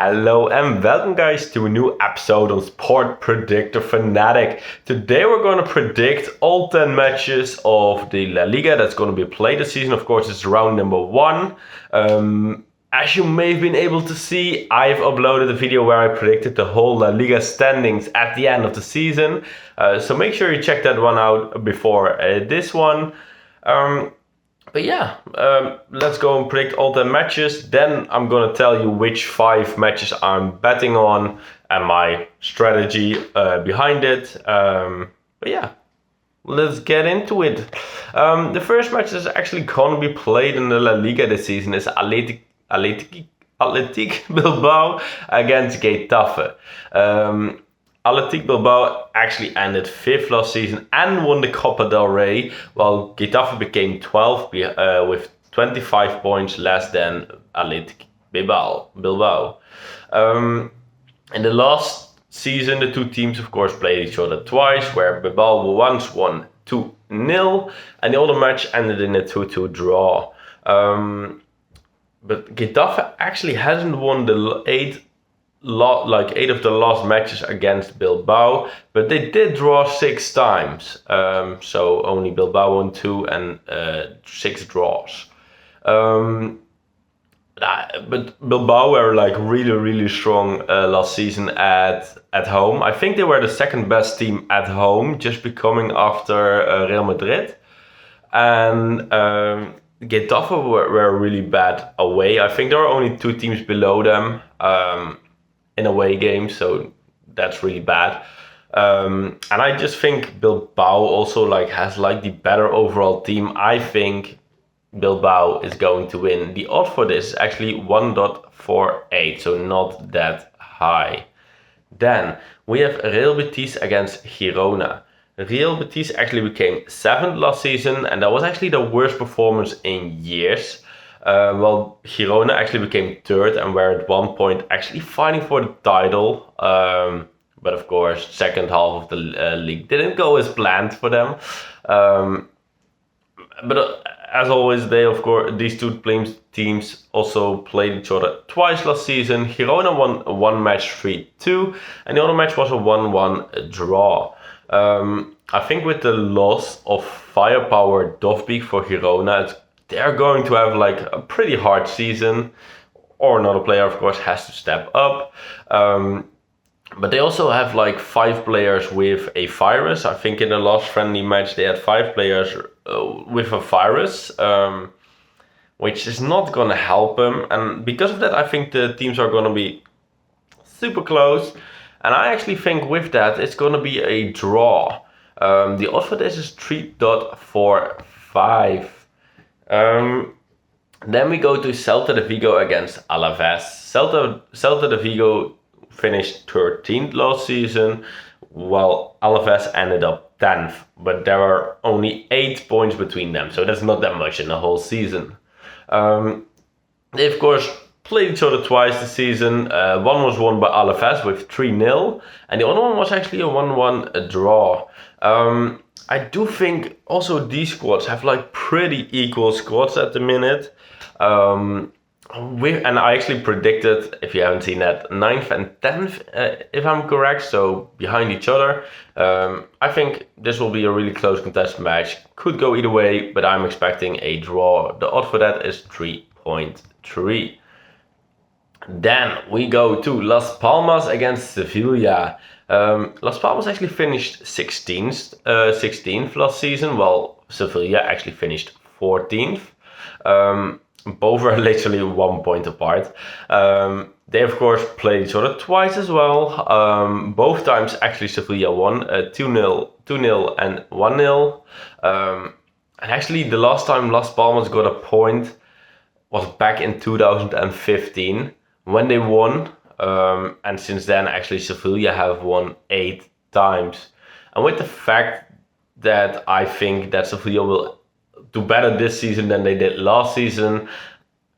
Hello and welcome guys to a new episode on SportPredictorFanatic. Today we're going to predict all 10 matches of the La Liga that's going to be played this season. Of course, it's round number 1. As you may have been able to see, I've uploaded a video where I predicted the whole La Liga standings at the end of the season. So make sure you check that one out before this one. Let's go and predict all the matches. Then I'm going to tell you which 5 matches I'm betting on and my strategy behind it. Let's get into it. The first match that's actually going to be played in the La Liga this season is Athletic Bilbao against Getafe. Athletic Bilbao actually ended 5th last season and won the Copa del Rey, while Getafe became 12th with 25 points less than Athletic Bilbao. In the last season, the two teams, of course, played each other twice, where Bilbao once won 2-0, and the other match ended in a 2-2 draw. But Getafe actually hasn't won the 8 of the last matches against Bilbao, but they did draw 6 times. So only Bilbao won 2 and 6 draws. But Bilbao were really strong last season at home. I think they were the second best team at home, just becoming after Real Madrid. And Getafe were really bad away. I think there are only 2 teams below them in away games, so that's really bad. And I just think Bilbao also has the better overall team. I think Bilbao is going to win. The odd for this is actually 1.48, so not that high. Then we have Real Betis against Girona. Real Betis actually became 7th last season, and that was actually the worst performance in years. Well, Girona actually became 3rd and were at one point actually fighting for the title. But of course, second half of the league didn't go as planned for them. As always, these two teams also played each other twice last season. Girona won one match 3-2, and the other match was a 1-1 draw. I think with the loss of firepower Dovbyk for Girona, they're going to have a pretty hard season, or another player, of course, has to step up. But they also have 5 players with a virus. I think in the last friendly match they had 5 players with a virus, which is not going to help them. And because of that, I think the teams are going to be super close. And I actually think with that, it's going to be a draw. The odds for this is 3.45. Then we go to Celta de Vigo against Alaves. Celta de Vigo finished 13th last season, while Alaves ended up 10th. But there are only 8 points between them, so that's not that much in the whole season. They, of course, played each other twice this season. One was won by Alaves with 3-0, and the other one was actually a 1-1 draw. I do think also these squads have pretty equal squads at the minute. And I actually predicted, if you haven't seen that, 9th and 10th, if I'm correct, so behind each other. I think this will be a really close contested match. Could go either way, but I'm expecting a draw. The odd for that is 3.3. Then we go to Las Palmas against Sevilla. Las Palmas actually finished 16th last season, while Sevilla actually finished 14th. Both were literally 1 point apart. They, of course, played each other twice as well. Both times actually Sevilla won 2-0 and 1-0. And actually the last time Las Palmas got a point was back in 2015 when they won. And since then, actually, Sevilla have won 8 times. And with the fact that I think that Sevilla will do better this season than they did last season,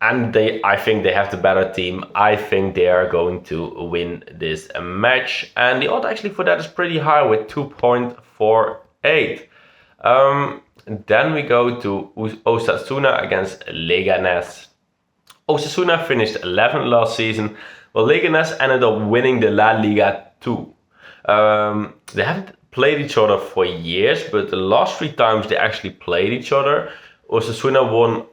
and I think they have the better team, I think they are going to win this match. And the odd actually for that is pretty high with 2.48. Then we go to Osasuna against Leganés. Osasuna finished 11th last season, Well, Leganés ended up winning the La Liga 2. They haven't played each other for years, but the last 3 times they actually played each other, Osasuna won.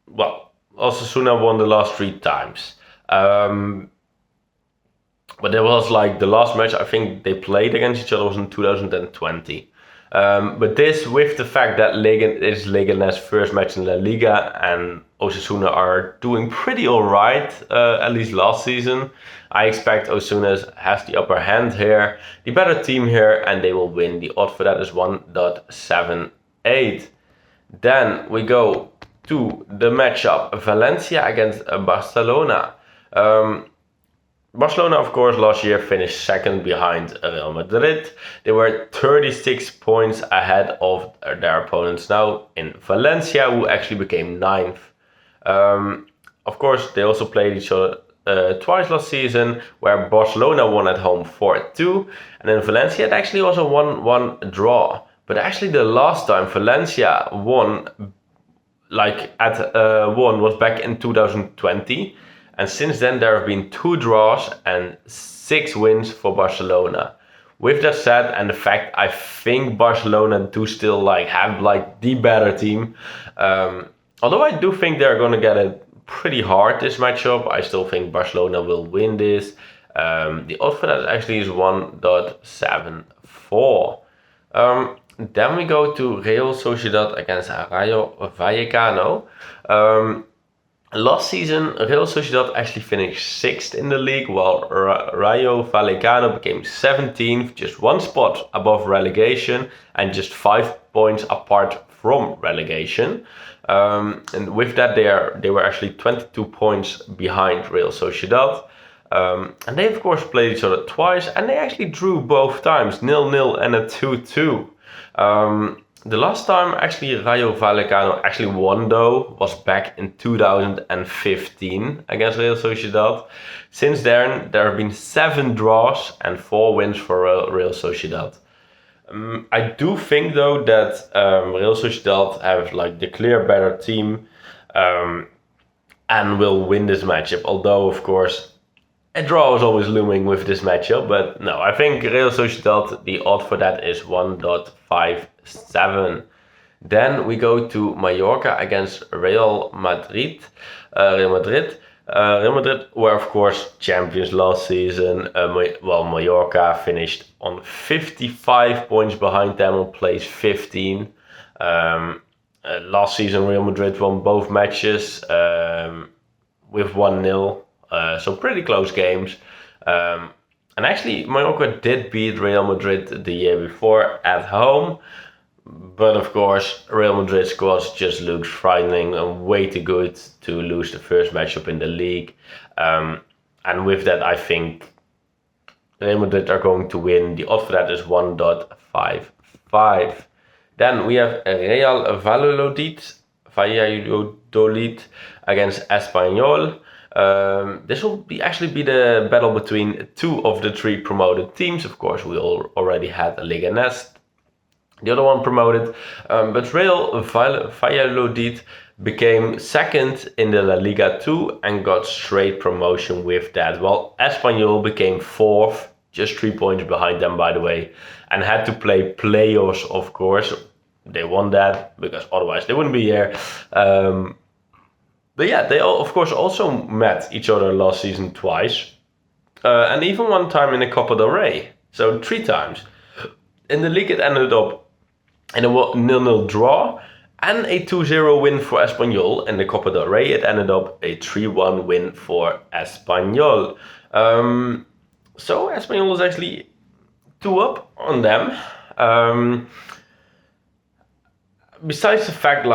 Well, Osasuna won the last 3 times. But there was like the last match I think they played against each other was in 2020. But this, with the fact that it is Leganés' first match in La Liga and Osasuna are doing pretty alright, at least last season, I expect Osasuna has the upper hand here, the better team here, and they will win. The odd for that is 1.78. Then we go to the matchup Valencia against Barcelona. Barcelona, of course, last year finished second behind Real Madrid. They were 36 points ahead of their opponents now in Valencia, who actually became 9th. Of course, they also played each other twice last season, where Barcelona won at home 4-2, and in Valencia it actually was a 1-1 draw. But actually the last time Valencia won, was back in 2020. And since then, there have been 2 draws and 6 wins for Barcelona. With that said, and the fact I think Barcelona do still have the better team. Although I do think they're going to get it pretty hard this matchup, I still think Barcelona will win this. The odds for that actually is 1.74. Then we go to Real Sociedad against Rayo Vallecano. Last season, Real Sociedad actually finished 6th in the league, while Rayo Vallecano became 17th, just 1 spot above relegation and just 5 points apart from relegation. And with that, they were actually 22 points behind Real Sociedad. And they, of course, played each other twice, and they actually drew both times, 0-0 and a 2-2. The last time actually Rayo Vallecano actually won though was back in 2015 against Real Sociedad. Since then there have been 7 draws and 4 wins for Real Sociedad. I do think though that Real Sociedad have the clear better team and will win this matchup. Although of course a draw is always looming with this matchup, but no, I think Real Sociedad, the odd for that is 1.57. Then we go to Mallorca against Real Madrid. Real Madrid were of course champions last season. Mallorca finished on 55 points behind them on place 15. Last season Real Madrid won both matches with 1-0. So pretty close games. And actually, Mallorca did beat Real Madrid the year before at home. But of course, Real Madrid's squad just looks frightening and way too good to lose the first matchup in the league. And with that, I think Real Madrid are going to win. The odd for that is 1.55. Then we have Real Valladolid against Espanyol. This will actually be the battle between 2 of the 3 promoted teams. Of course, we already had Leganés, the other one promoted, but Real Valladolid became 2nd in the La Liga 2 and got straight promotion with that, while Espanyol became 4th, just 3 points behind them by the way, and had to play playoffs. Of course, they won that because otherwise they wouldn't be here. But yeah, they of course also met each other last season twice. And even one time in the Copa del Rey. So 3 times. In the league it ended up in a 0-0 draw and a 2-0 win for Espanyol. In the Copa del Rey it ended up a 3-1 win for Espanyol. So Espanyol is actually 2 up on them. Besides the fact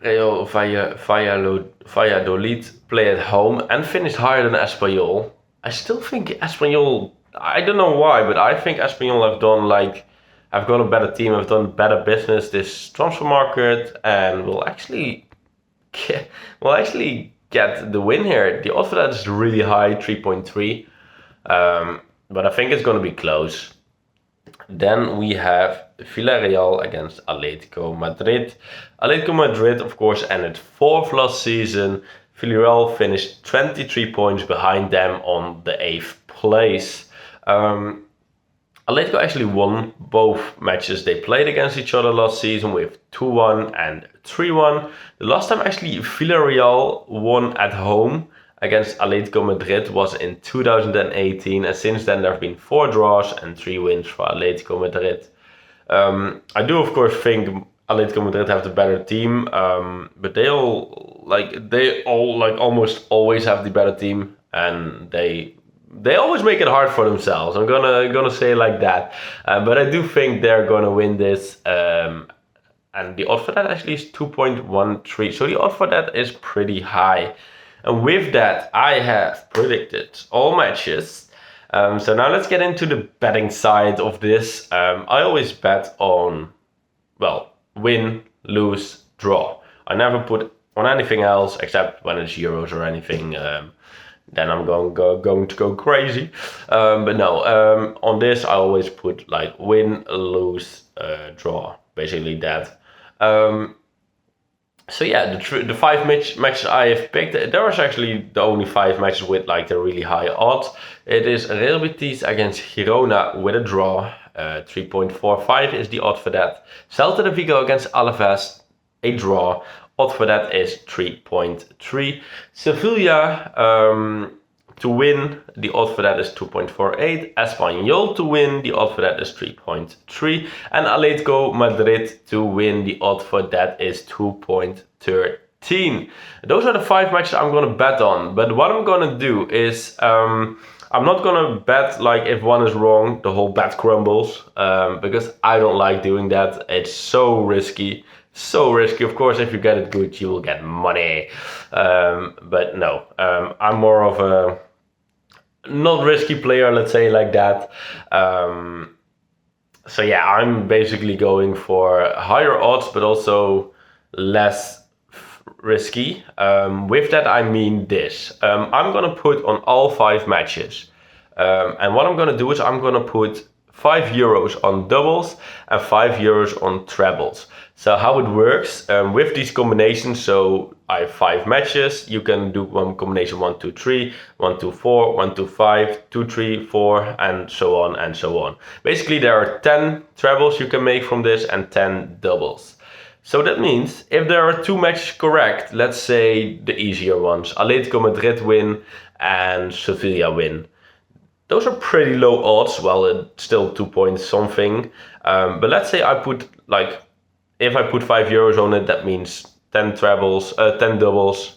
Real Valladolid play at home and finished higher than Espanyol, I still think Espanyol, I don't know why, but I think Espanyol have got a better team, have done better business this transfer market, and will actually get the win here. The odds for that is really high, 3.3, but I think it's going to be close. Then we have Villarreal against Atletico Madrid. Atletico Madrid, of course, ended 4th last season, Villarreal finished 23 points behind them on the 8th place. Atletico actually won both matches they played against each other last season with 2-1 and 3-1. The last time actually Villarreal won at home against Atletico Madrid was in 2018, and since then there have been 4 draws and 3 wins for Atletico Madrid. I do of course think Atletico Madrid have the better team, but they all almost always have the better team, and they always make it hard for themselves. I'm gonna say it like that, but I do think they're gonna win this. And the odd for that actually is 2.13, so the odd for that is pretty high. And with that, I have predicted all matches. So now let's get into the betting side of this. I always bet on, well, win, lose, draw. I never put on anything else except when it's Euros or anything. Then I'm going to go crazy. But no, on this I always put like win, lose, draw. Basically that. So yeah, the 5 matches I have picked, there was actually the only 5 matches with like the really high odds. It is Real Betis against Girona with a draw. 3.45 is the odd for that. Celta de Vigo against Alaves, a draw. Odd for that is 3.3. Sevilla to win, the odd for that is 2.48. Espanyol to win, the odd for that is 3.3. And Atletico Madrid to win, the odd for that is 2.13. Those are the 5 matches I'm going to bet on. But what I'm going to do is, I'm not going to bet like if one is wrong, the whole bet crumbles. Because I don't like doing that. It's so risky. So risky. Of course, if you get it good, you will get money. But no, I'm more of a not risky player, let's say like that. So yeah, I'm basically going for higher odds, but also less risky. With that, I mean this. I'm going to put on all 5 matches. And what I'm going to do is I'm going to put €5 on doubles and €5 on trebles. So how it works with these combinations, so I have 5 matches, you can do one combination 1, 2, 3, 1, 2, 4, 1, 2, 5, 2, 3, 4, and so on and so on. Basically there are 10 trebles you can make from this and 10 doubles. So that means if there are 2 matches correct, let's say the easier ones, Atletico Madrid win and Sevilla win. Those are pretty low odds, well, it's still 2 points something. But let's say I put like, if I put €5 on it, that means 10 doubles,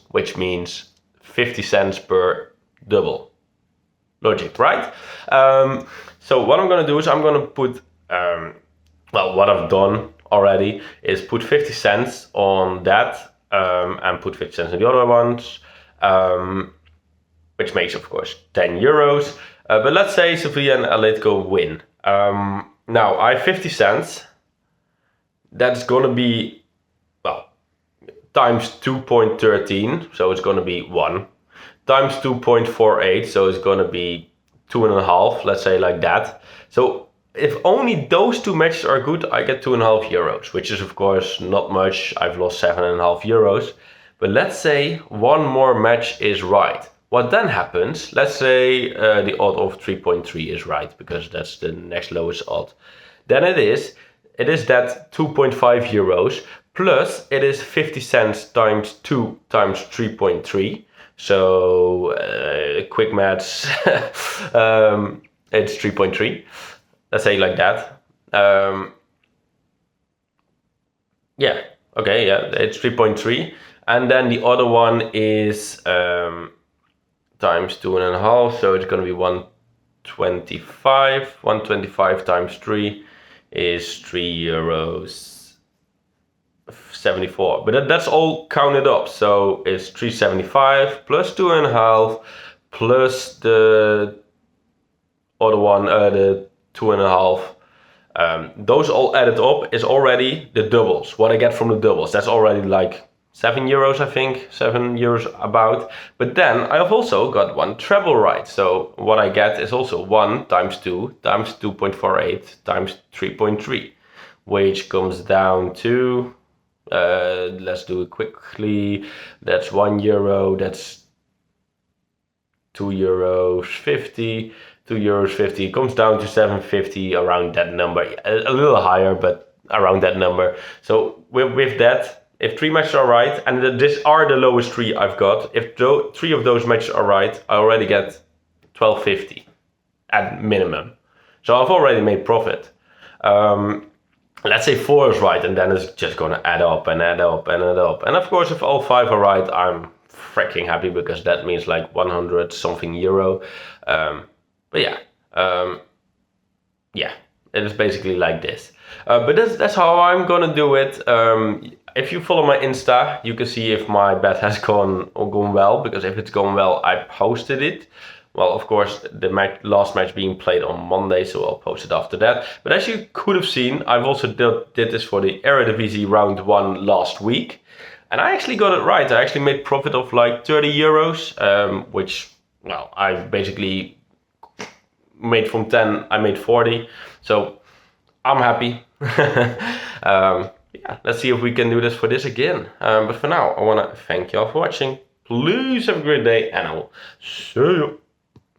which means 50 cents per double. Logic, right? So what I'm going to do is I'm going to put, well, what I've done already is put 50 cents on that and put 50 cents on the other ones, which makes, of course, €10. But let's say Sevilla and Atletico win. Now, I have 50 cents. That's going to be, well, times 2.13, so it's going to be 1. Times 2.48, so it's going to be 2.5, let's say like that. So if only those 2 matches are good, I get €2.5, which is of course not much. I've lost €7.5. But let's say one more match is right. What then happens, let's say the odd of 3.3 is right, because that's the next lowest odd. Then it is that €2.5 plus it is 50 cents times 2 times 3.3. So quick maths, it's 3.3. Let's say like that. Yeah, okay, yeah, it's 3.3. And then the other one is times 2.5, so it's going to be 125. 125 times 3 is €3.74. But that's all counted up, so it's 375 plus 2.5 plus the other one, the 2.5. Those all added up is already the doubles. What I get from the doubles, that's already like €7, I think, €7 about. But then I have also got one treble right. So what I get is also 1 times 2 times 2.48 times 3.3, which comes down to, Let's do it quickly. That's €1. That's €2.50. €2.50. It comes down to 7.50, around that number. A little higher, but around that number. So with that, if 3 matches are right, and these are the lowest 3 I've got, if 3 of those matches are right, I already get $12.50 at minimum. So I've already made profit. Let's say 4 is right, and then it's just going to add up and add up and add up. And of course, if all 5 are right, I'm freaking happy, because that means like 100 something euro. But yeah, it is basically like this. But that's how I'm gonna do it. If you follow my Insta, you can see if my bet has gone well, because if it's gone well, I posted it. Well, of course, the last match being played on Monday, so I'll post it after that. But as you could have seen, I've also did this for the Eredivisie round 1 last week. And I actually got it right. I actually made profit of like €30, which, well, I basically made from 10, I made 40. So I'm happy. Yeah, let's see if we can do this for this again. But for now, I want to thank you all for watching. Please have a great day, and I will see you.